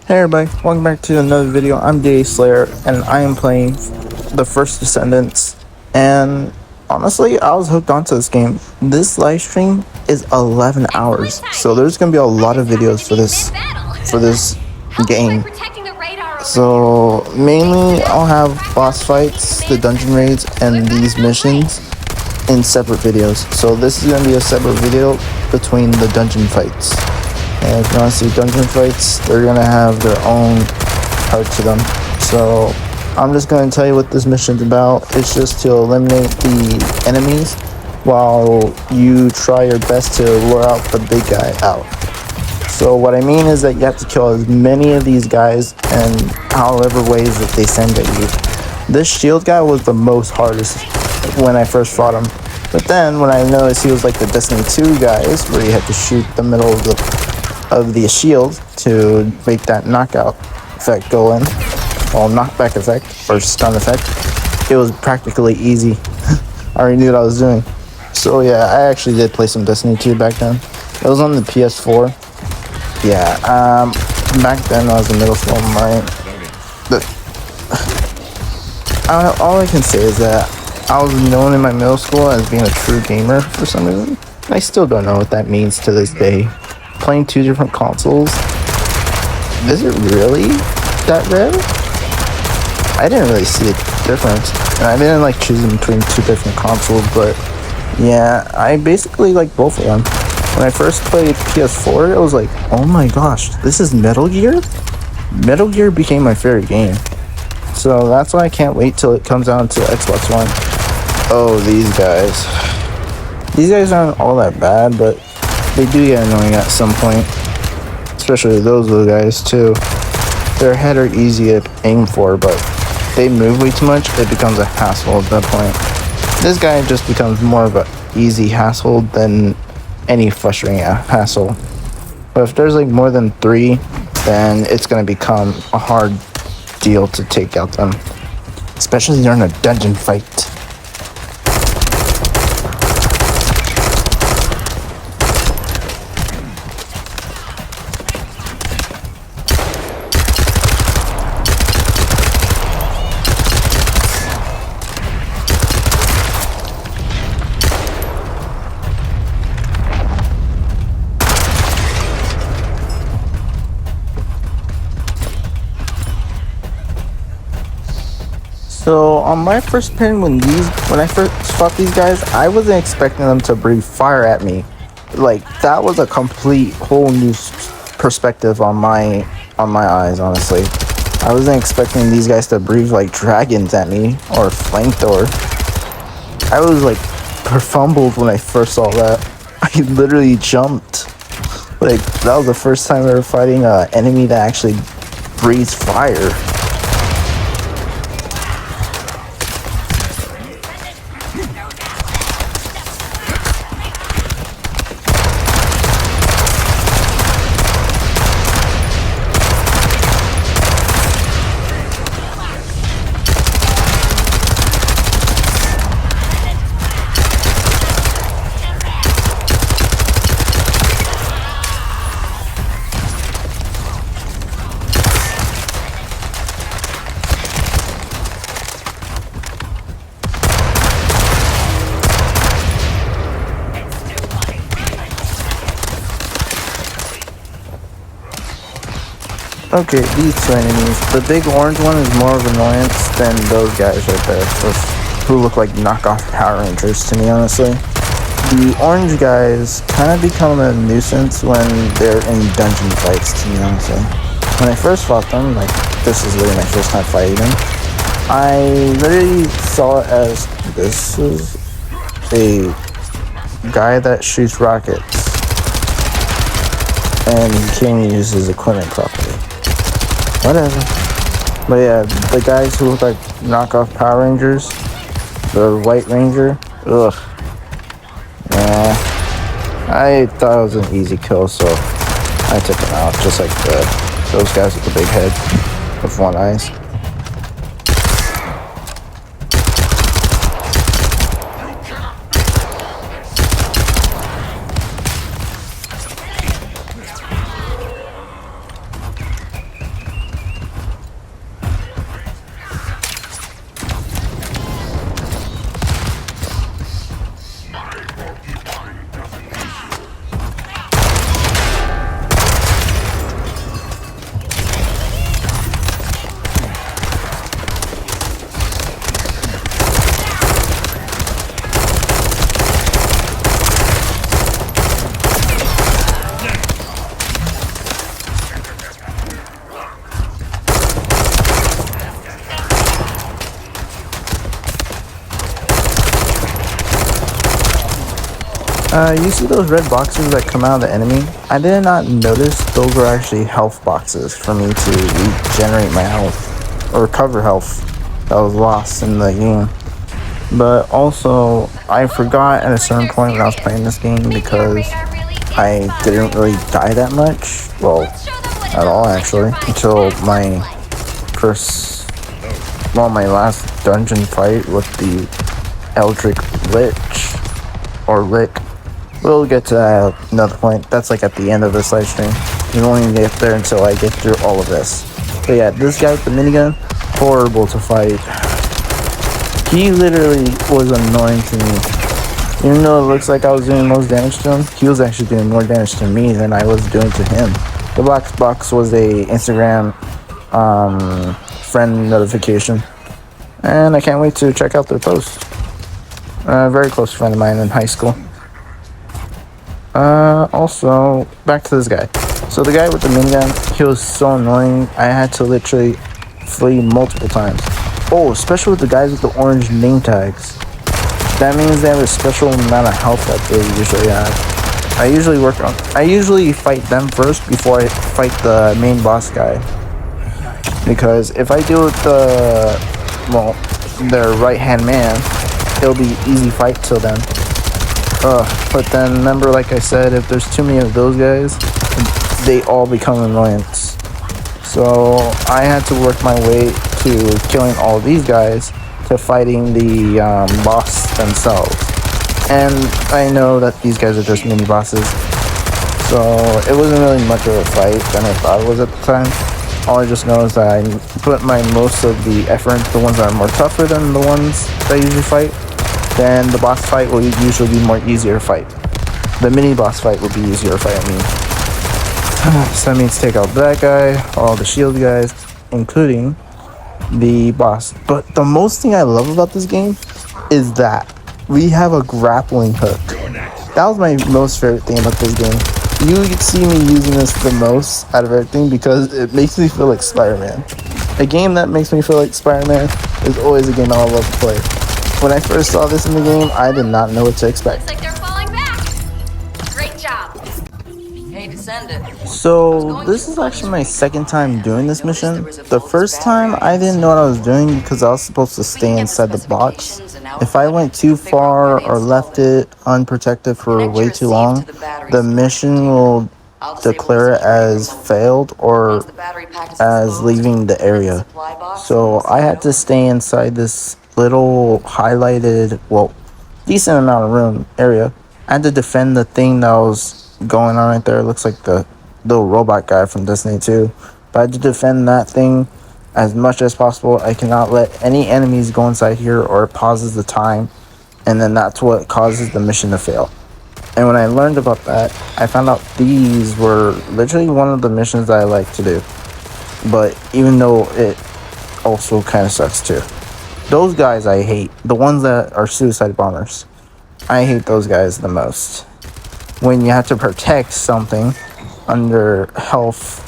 Hey everybody, welcome back to another video. I'm DA Slayer and I am playing the first Descendants, and honestly I was hooked onto this game. This live stream is 11 hours, so there's gonna be a lot of videos for this game. So mainly I'll have boss fights, the dungeon raids, and these missions in separate videos. So this is gonna be a separate video between the dungeon fights. And if you want to see dungeon fights, they're going to have their own part to them. So I'm just going to tell you what this mission's about. It's just to eliminate the enemies while you try your best to lure out the big guy out. So what I mean is that you have to kill as many of these guys in however ways that they send at you. This shield guy was the most hardest when I first fought him. But then when I noticed he was like the Destiny 2 guys, where you had to shoot the middle of the shield to make that knockout effect go in, or knockback effect, or stun effect, it was practically easy. I already knew what I was doing. So yeah, I actually did play some Destiny 2 back then. It was on the PS4. Yeah, back then I was in middle school, all I can say is that I was known in my middle school as being a true gamer for some reason. I still don't know what that means to this day. Playing two different consoles, is it really that rare? I didn't really see a difference, and I didn't like choosing between two different consoles, but yeah, I basically like both of them. When I first played PS4, it was like, oh my gosh, this is Metal Gear? Metal Gear became my favorite game, so that's why I can't wait till it comes out to Xbox One. Oh, these guys aren't all that bad, but they do get annoying at some point, especially those little guys too. Their head are easy to aim for, but they move way too much, it becomes a hassle at that point. This guy just becomes more of a easy hassle than any frustrating hassle. But if there's like more than 3, then it's going to become a hard deal to take out them, especially during a dungeon fight. So on my first pin, when I first fought these guys, I wasn't expecting them to breathe fire at me. Like, that was a complete whole new perspective on my eyes, honestly. I wasn't expecting these guys to breathe like dragons at me or flamethrower. I was like fumbled when I first saw that. I literally jumped. Like, that was the first time ever fighting an enemy that actually breathes fire. Okay, these two enemies. The big orange one is more of an annoyance than those guys right there, who look like knockoff Power Rangers to me, honestly. The orange guys kind of become a nuisance when they're in dungeon fights, to me, honestly. When I first fought them, like, this is literally my first time fighting them, I literally saw it as, this is a guy that shoots rockets, and he can't use his equipment properly. Whatever. But yeah, the guys who look like knockoff Power Rangers, the White Ranger, ugh. Yeah, I thought it was an easy kill, so I took him out, just like those guys with the big head with one eyes. You see those red boxes that come out of the enemy? I did not notice those were actually health boxes for me to regenerate my health or recover health that was lost in the game. But also, I forgot at a certain point when I was playing this game because I didn't really die that much. Well, at all actually, until my my last dungeon fight with the Eldritch Lich or Lick. We'll get to that at another point. That's like at the end of this live stream. You won't even get there until I get through all of this. But yeah, this guy with the minigun, horrible to fight. He literally was annoying to me. Even though it looks like I was doing most damage to him, he was actually doing more damage to me than I was doing to him. The black box was a Instagram friend notification, and I can't wait to check out their post. A very close friend of mine in high school. Also, back to this guy. So the guy with the minigun, he was so annoying. I had to literally flee multiple times. Oh, especially with the guys with the orange name tags. That means they have a special amount of health that they usually have. I usually fight them first before I fight the main boss guy. Because if I deal with their right-hand man, it'll be easy fight till then. But then remember, like I said, if there's too many of those guys, they all become annoyance. So I had to work my way to killing all these guys to fighting the boss themselves. And I know that these guys are just mini bosses, so it wasn't really much of a fight than I thought it was at the time. All I just know is that I put my most of the effort into the ones that are more tougher than the ones that I usually fight. Then the boss fight will usually be more easier to fight. The mini boss fight will be easier to fight, I mean. So that means take out that guy, all the shield guys, including the boss. But the most thing I love about this game is that we have a grappling hook. That was my most favorite thing about this game. You can see me using this the most out of everything because it makes me feel like Spider-Man. A game that makes me feel like Spider-Man is always a game I love to play. When I first saw this in the game, I did not know what to expect. Looks like they're falling back. Great job. Hey, descendant. So this is actually my second time doing this mission. The first time I didn't know what I was doing because I was supposed to stay inside the box. If I went too far or left it unprotected for way too long, the mission will declare it as failed or as leaving the area. So I had to stay inside this little highlighted, well, decent amount of room area. I had to defend the thing that was going on right there. It looks like the little robot guy from Destiny 2. But I had to defend that thing as much as possible. I cannot let any enemies go inside here or it pauses the time. And then that's what causes the mission to fail. And when I learned about that, I found out these were literally one of the missions that I like to do. But even though it also kind of sucks too. Those guys I hate. The ones that are suicide bombers. I hate those guys the most. When you have to protect something under health,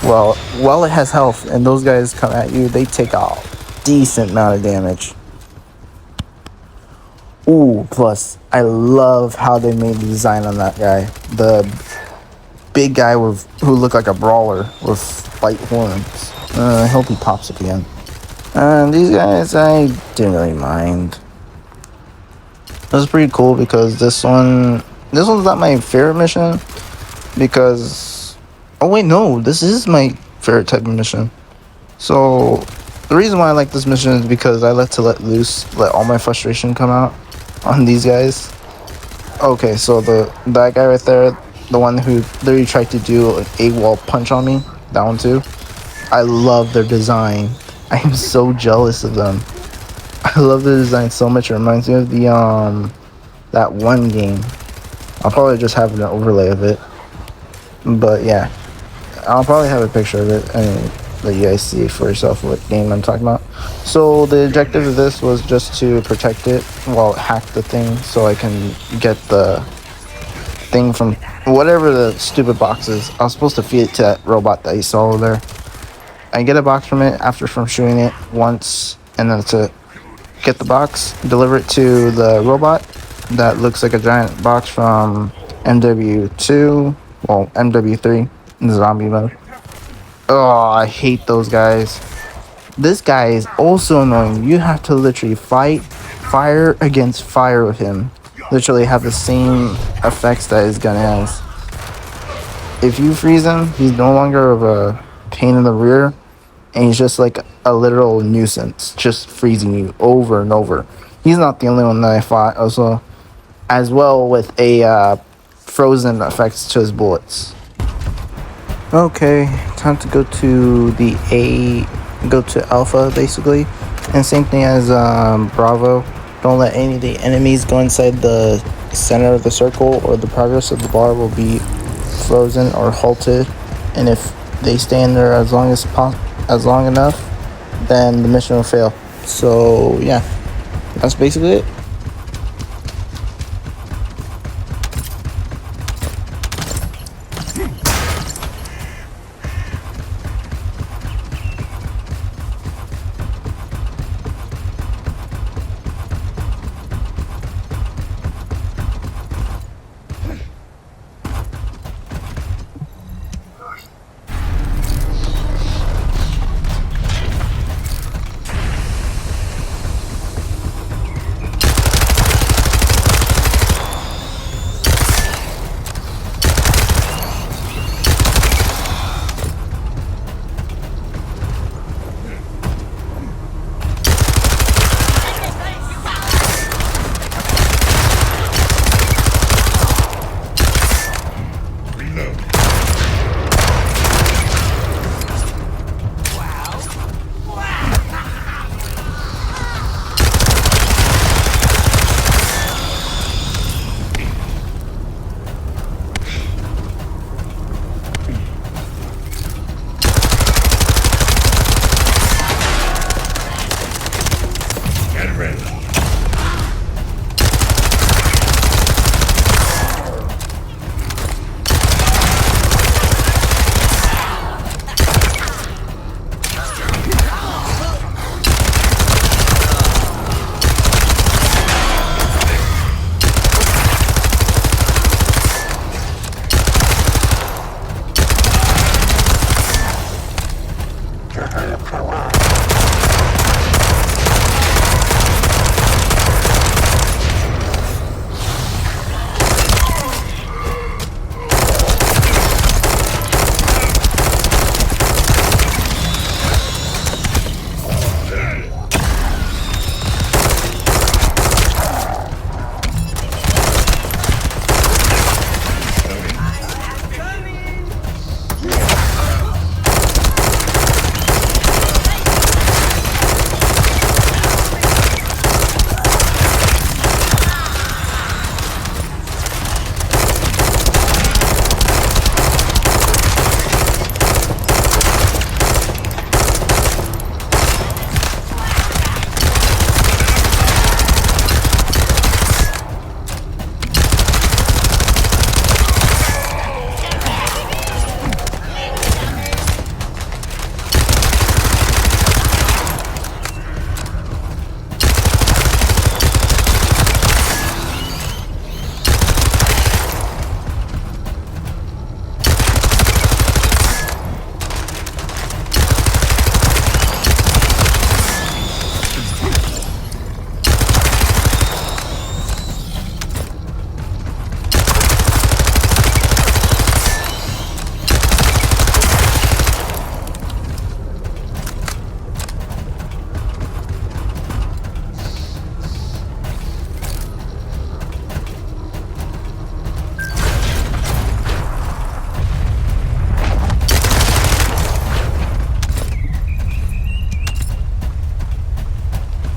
while it has health and those guys come at you, they take a decent amount of damage. Ooh, plus, I love how they made the design on that guy. The big guy who looked like a brawler with white horns. I hope he pops up again. And these guys, I didn't really mind. It was pretty cool because this one's not my favorite mission because, oh wait, no, this is my favorite type of mission. So the reason why I like this mission is because I let all my frustration come out on these guys. Okay, so that guy right there, the one who literally tried to do an AWOL punch on me, that one too. I love their design. I am so jealous of them. I love the design so much. It reminds me of the that one game. I'll probably just have an overlay of it. But yeah, I'll probably have a picture of it and let you guys see for yourself what game I'm talking about. So the objective of this was just to protect it, hack the thing so I can get the thing from whatever the stupid box is. I was supposed to feed it to that robot that you saw over there. I get a box from it from shooting it once, and then to get the box, deliver it to the robot, that looks like a giant box from MW2, well, MW3 in the zombie mode. Oh, I hate those guys. This guy is also annoying. You have to literally fight fire against fire with him. Literally have the same effects that his gun has. If you freeze him, he's no longer of a pain in the rear, and he's just like a literal nuisance, just freezing you over and over. He's not the only one that I fought also, as well with a frozen effects to his bullets. Okay, time to go to go to Alpha basically, and same thing as Bravo. Don't let any of the enemies go inside the center of the circle, or the progress of the bar will be frozen or halted. And if they stay in there as long enough, then the mission will fail. So yeah, that's basically it.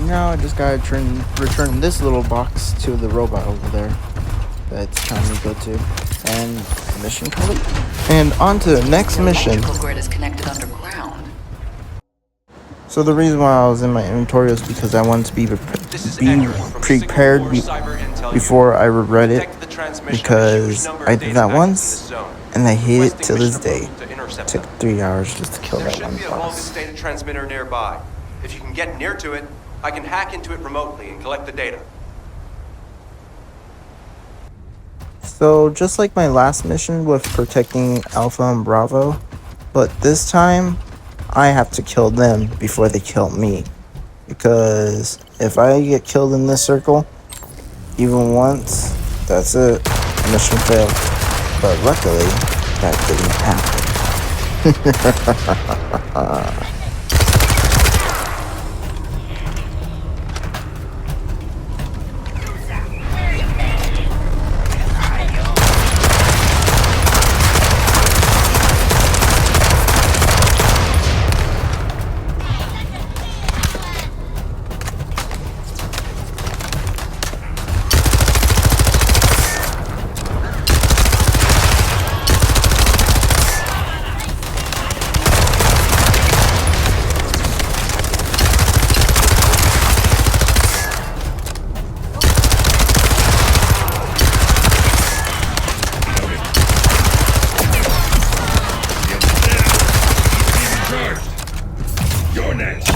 Now I just gotta return this little box to the robot over there that it's telling me to go to, and mission complete. And on to the next mission. Electrical grid is connected underground. So the reason why I was in my inventory was because I wanted to be prepared before I regret it, because I did that once and I hate it to this day. It took 3 hours just to kill that one There should be a long boss. data transmitter nearby. If you can get near to it, I can hack into it remotely and collect the data. So just like my last mission with protecting Alpha and Bravo, but this time I have to kill them before they kill me. Because if I get killed in this circle, even once, that's it. Mission failed. But luckily, that didn't happen. You're next.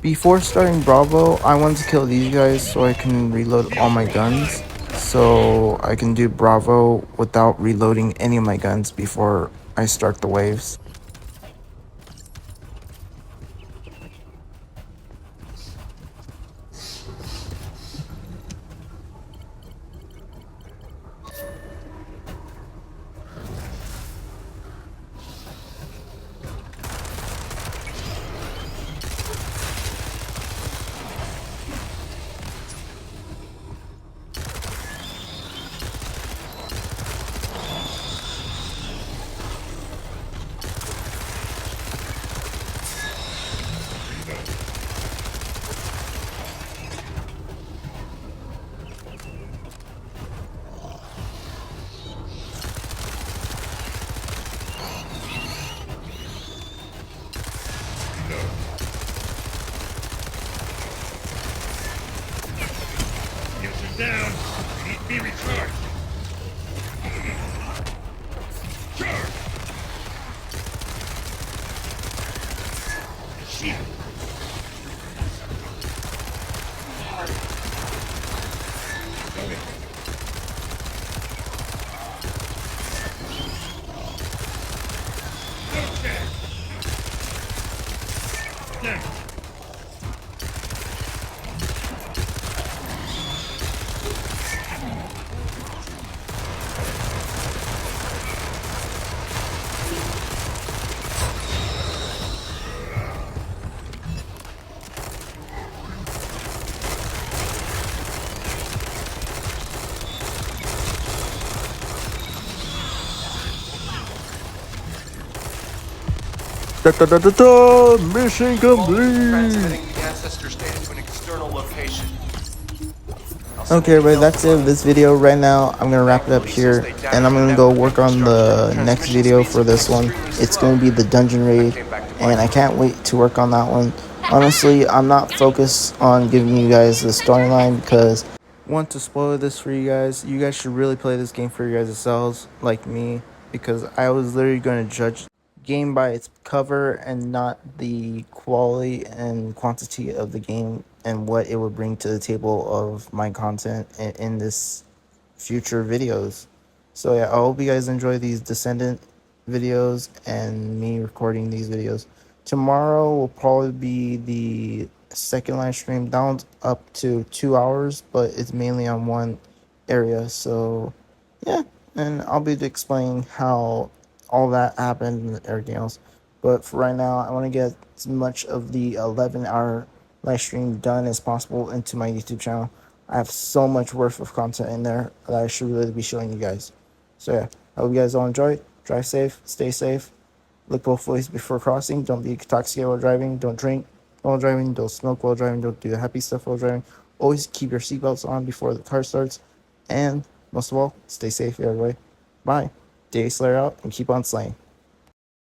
Before starting Bravo, I want to kill these guys so I can reload all my guns. So I can do Bravo without reloading any of my guns before I start the waves. Down. Need to be recharged. Charge. Shield. Okay. Next. Mission complete! Transmitting the ancestor's data to an external location. Okay, everybody, that's it of this video. Right now, I'm gonna wrap it up here, and I'm gonna go work on the next video for this one. It's gonna be the dungeon raid, and I can't wait to work on that one. Honestly, I'm not focused on giving you guys the storyline because I want to spoil this for you guys. You guys should really play this game for your guys selves, like me, because I was literally gonna judge game by its cover and not the quality and quantity of the game and what it would bring to the table of my content in this future videos. So yeah, I hope you guys enjoy these descendant videos and me recording these videos. Tomorrow will probably be the second live stream, down up to 2 hours, but it's mainly on one area. So yeah, and I'll be explaining how all that happened and everything else. But for right now, I want to get as much of the 11-hour live stream done as possible into my YouTube channel. I have so much worth of content in there that I should really be showing you guys. So yeah, I hope you guys all enjoy. Drive safe, stay safe. Look both ways before crossing. Don't be intoxicated while driving. Don't drink while driving. Don't smoke while driving. Don't do the happy stuff while driving. Always keep your seatbelts on before the car starts. And most of all, stay safe, everybody. Bye. Day Slayer out and keep on slaying.